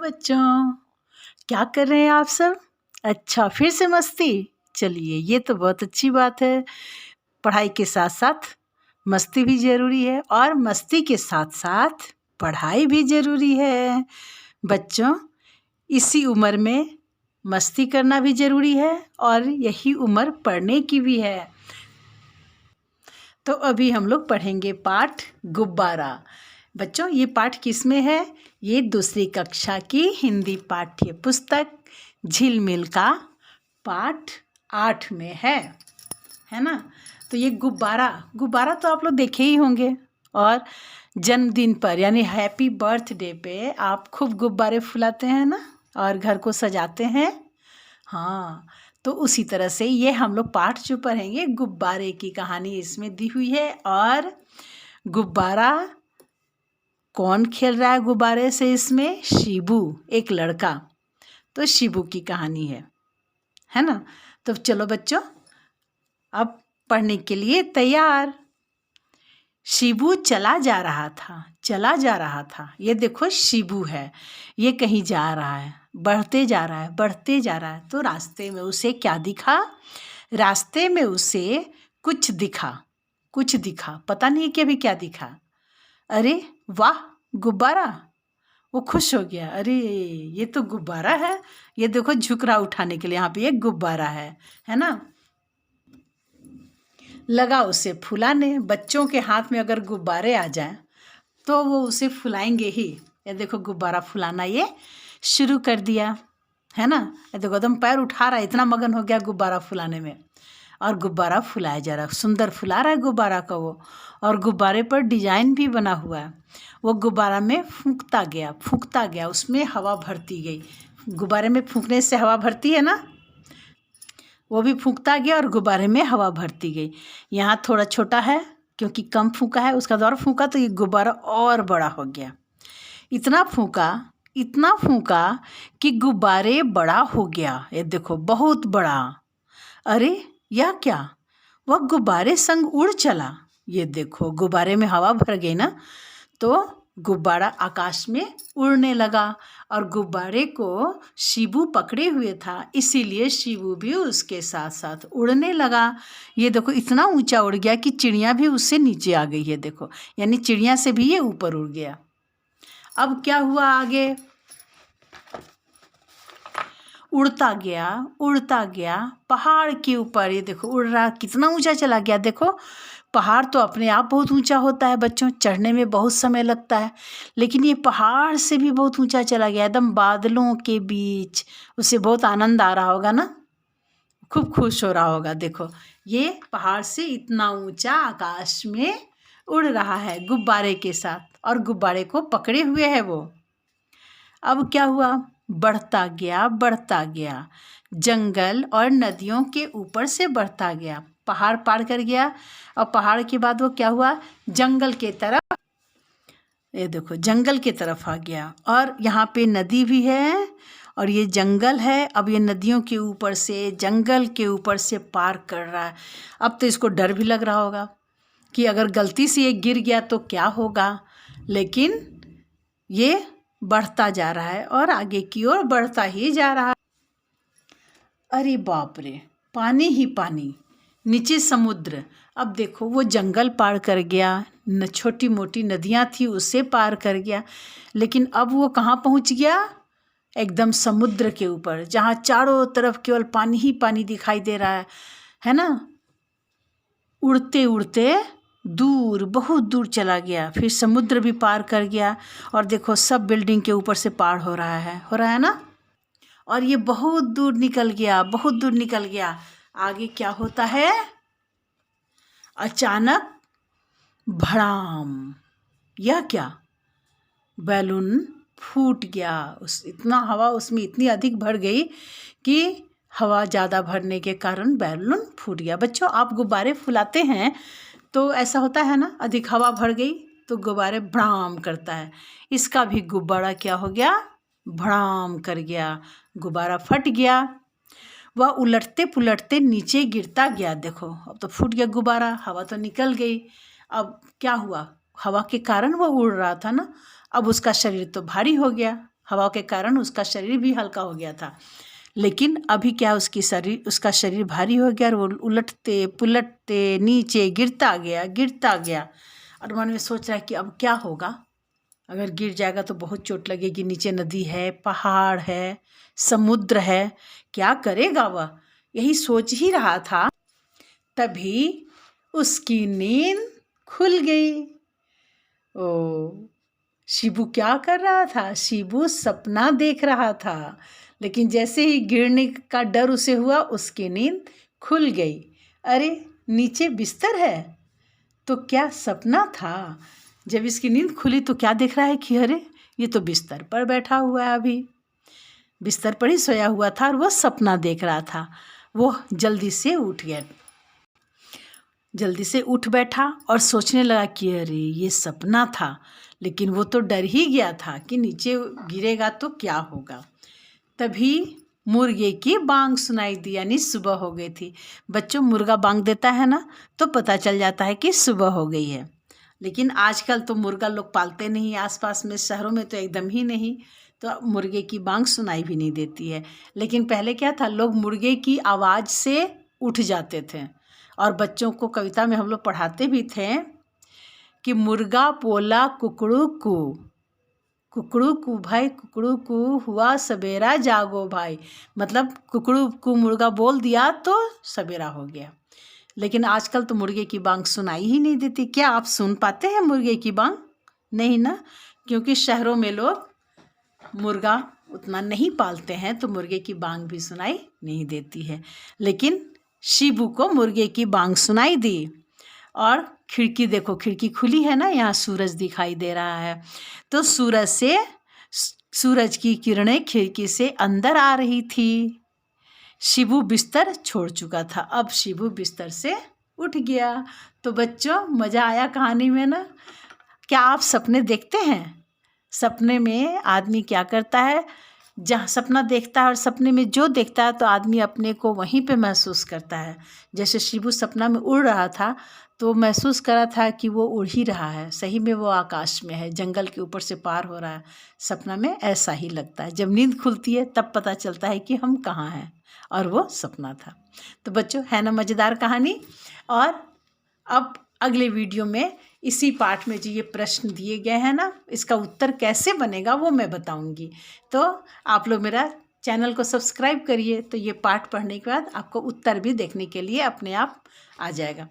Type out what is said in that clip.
बच्चों, क्या कर रहे हैं आप सब? अच्छा, फिर से मस्ती। चलिए, ये तो बहुत अच्छी बात है। पढ़ाई के साथ साथ मस्ती भी ज़रूरी है और मस्ती के साथ साथ पढ़ाई भी ज़रूरी है। बच्चों, इसी उम्र में मस्ती करना भी ज़रूरी है और यही उम्र पढ़ने की भी है। तो अभी हम लोग पढ़ेंगे पाठ गुब्बारा। बच्चों, ये पाठ किस में है? ये दूसरी कक्षा की हिंदी पाठ्य पुस्तक झिलमिल का पाठ 8 में है ना। तो ये गुब्बारा गुब्बारा तो आप लोग देखे ही होंगे। और जन्मदिन पर यानी हैप्पी बर्थडे पे आप खूब गुब्बारे फुलाते हैं ना और घर को सजाते हैं। हाँ, तो उसी तरह से ये हम लोग पाठ जो पढ़ेंगे, गुब्बारे की कहानी इसमें दी हुई है। और गुब्बारा कौन खेल रहा है गुब्बारे से? इसमें शिबू, एक लड़का। तो शिबू की कहानी है ना। तो चलो बच्चों, अब पढ़ने के लिए तैयार। शिबू चला जा रहा था। ये देखो शिबू है, ये कहीं जा रहा है, बढ़ते जा रहा है। तो रास्ते में उसे क्या दिखा? रास्ते में उसे कुछ दिखा, पता नहीं कि अभी क्या दिखा। अरे वाह, गुब्बारा! वो खुश हो गया। अरे ये तो गुब्बारा है, ये देखो झुक रहा उठाने के लिए, यहाँ पे एक गुब्बारा है ना। लगा उसे फुलाने। बच्चों के हाथ में अगर गुब्बारे आ जाएं तो वो उसे फुलाएंगे ही। ये देखो गुब्बारा फुलाना ये शुरू कर दिया, है ना। ये देखो एकदम पैर उठा रहा है, इतना मगन हो गया गुब्बारा फुलाने में। और गुब्बारा फुलाया जा रहा है, सुंदर फुला रहा है गुब्बारा का वो। और गुब्बारे पर डिजाइन भी बना हुआ है। वो गुब्बारा में फूंकता गया, उसमें हवा भरती गई। गुब्बारे में फूंकने से हवा भरती है ना, वो भी फूंकता गया और गुब्बारे में हवा भरती गई। यहाँ थोड़ा छोटा है क्योंकि कम फूंका है, उसका द्वारा फूंका तो ये गुब्बारा और बड़ा हो गया। इतना फूंका कि गुब्बारे बड़ा हो गया। ये देखो बहुत बड़ा। अरे यह क्या? वह गुब्बारे संग उड़ चला। ये देखो गुब्बारे में हवा भर गई ना, तो गुब्बारा आकाश में उड़ने लगा। और गुब्बारे को शिबू पकड़े हुए था, इसीलिए शिबू भी उसके साथ साथ उड़ने लगा। ये देखो इतना ऊंचा उड़ गया कि चिड़िया भी उससे नीचे आ गई है। देखो, यानी चिड़िया से भी ये ऊपर उड़ गया। अब क्या हुआ आगे? उड़ता गया पहाड़ के ऊपर। ये देखो उड़ रहा, कितना ऊंचा चला गया। देखो, पहाड़ तो अपने आप बहुत ऊंचा होता है बच्चों, चढ़ने में बहुत समय लगता है, लेकिन ये पहाड़ से भी बहुत ऊंचा चला गया, एकदम बादलों के बीच। उसे बहुत आनंद आ रहा होगा ना, खूब खुश हो रहा होगा। देखो, ये पहाड़ से इतना ऊंचा आकाश में उड़ रहा है गुब्बारे के साथ, और गुब्बारे को पकड़े हुए है वो। अब क्या हुआ? बढ़ता गया, जंगल और नदियों के ऊपर से बढ़ता गया, पहाड़ पार कर गया। और पहाड़ के बाद वो क्या हुआ? जंगल के तरफ। ये देखो जंगल के तरफ आ गया, और यहाँ पे नदी भी है और ये जंगल है। अब ये नदियों के ऊपर से, जंगल के ऊपर से पार कर रहा है। अब तो इसको डर भी लग रहा होगा कि अगर गलती से ये गिर गया तो क्या होगा, लेकिन ये बढ़ता जा रहा है और आगे की ओर बढ़ता ही जा रहा है। अरे बाप रे, पानी ही पानी, नीचे समुद्र। अब देखो वो जंगल पार कर गया, न छोटी मोटी नदियाँ थी उसे पार कर गया, लेकिन अब वो कहाँ पहुँच गया? एकदम समुद्र के ऊपर, जहाँ चारों तरफ केवल पानी ही पानी दिखाई दे रहा है ना। उड़ते उड़ते दूर, बहुत दूर चला गया, फिर समुद्र भी पार कर गया। और देखो सब बिल्डिंग के ऊपर से पार हो रहा है ना। और ये बहुत दूर निकल गया। आगे क्या होता है? अचानक भड़ाम! यह क्या? बैलून फूट गया। इतना हवा उसमें इतनी अधिक भर गई कि हवा ज़्यादा भरने के कारण बैलून फूट गया। बच्चों, आप गुब्बारे फुलाते हैं तो ऐसा होता है ना, अधिक हवा भर गई तो गुब्बारे भड़ाम करता है। इसका भी गुब्बारा क्या हो गया? भड़ाम कर गया, गुब्बारा फट गया। वह उलटते पुलटते नीचे गिरता गया। देखो अब तो फूट गया गुब्बारा, हवा तो निकल गई। अब क्या हुआ? हवा के कारण वो उड़ रहा था ना, अब उसका शरीर तो भारी हो गया हवा के कारण उसका शरीर भी हल्का हो गया था। लेकिन अभी क्या उसका शरीर भारी हो गया और वो उलटते पुलटते नीचे गिरता गया। और मन में सोच रहा है कि अब क्या होगा, अगर गिर जाएगा तो बहुत चोट लगेगी, नीचे नदी है, पहाड़ है, समुद्र है, क्या करेगा वह, यही सोच ही रहा था। तभी उसकी नींद खुल गई। ओ, शिबू क्या कर रहा था? शिबू सपना देख रहा था, लेकिन जैसे ही गिरने का डर उसे हुआ, उसकी नींद खुल गई। अरे नीचे बिस्तर है, तो क्या सपना था? जब इसकी नींद खुली तो क्या देख रहा है कि अरे ये तो बिस्तर पर बैठा हुआ है, अभी बिस्तर पर ही सोया हुआ था और वो सपना देख रहा था। वो जल्दी से उठ बैठा और सोचने लगा कि अरे ये सपना था, लेकिन वो तो डर ही गया था कि नीचे गिरेगा तो क्या होगा। तभी मुर्गे की बांग सुनाई दी, यानी सुबह हो गई थी। बच्चों, मुर्गा बांग देता है ना, तो पता चल जाता है कि सुबह हो गई है। लेकिन आजकल तो मुर्गा लोग पालते नहीं, आसपास में शहरों में तो एकदम ही नहीं, तो मुर्गे की बांग सुनाई भी नहीं देती है। लेकिन पहले क्या था, लोग मुर्गे की आवाज़ से उठ जाते थे। और बच्चों को कविता में हम लोग पढ़ाते भी थे कि मुर्गा बोला कुकड़ू कू भाई, कुकड़ू कू हुआ सवेरा जागो भाई। मतलब कुकड़ू कू मुर्गा बोल दिया तो सवेरा हो गया। लेकिन आजकल तो मुर्गे की बांग सुनाई ही नहीं देती। क्या आप सुन पाते हैं मुर्गे की बांग? नहीं ना, क्योंकि शहरों में लोग मुर्गा उतना नहीं पालते हैं, तो मुर्गे की बांग भी सुनाई नहीं देती है। लेकिन शिबू को मुर्गे की बांग सुनाई दी। और खिड़की देखो, खिड़की खुली है ना, यहाँ सूरज दिखाई दे रहा है, तो सूरज की किरणें खिड़की से अंदर आ रही थी। शिबू बिस्तर छोड़ चुका था, अब शिबू बिस्तर से उठ गया। तो बच्चों, मज़ा आया कहानी में ना? क्या आप सपने देखते हैं? सपने में आदमी क्या करता है, जहाँ सपना देखता है और सपने में जो देखता है तो आदमी अपने को वहीं पे महसूस करता है। जैसे शिबू सपना में उड़ रहा था, तो महसूस कर रहा था कि वो उड़ ही रहा है, सही में वो आकाश में है, जंगल के ऊपर से पार हो रहा है। सपना में ऐसा ही लगता है। जब नींद खुलती है तब पता चलता है कि हम कहाँ हैं, और वो सपना था। तो बच्चों, है ना मज़ेदार कहानी? और अब अगले वीडियो में इसी पाठ में जो ये प्रश्न दिए गए हैं ना, इसका उत्तर कैसे बनेगा वो मैं बताऊंगी। तो आप लोग मेरा चैनल को सब्सक्राइब करिए, तो ये पाठ पढ़ने के बाद आपको उत्तर भी देखने के लिए अपने आप आ जाएगा।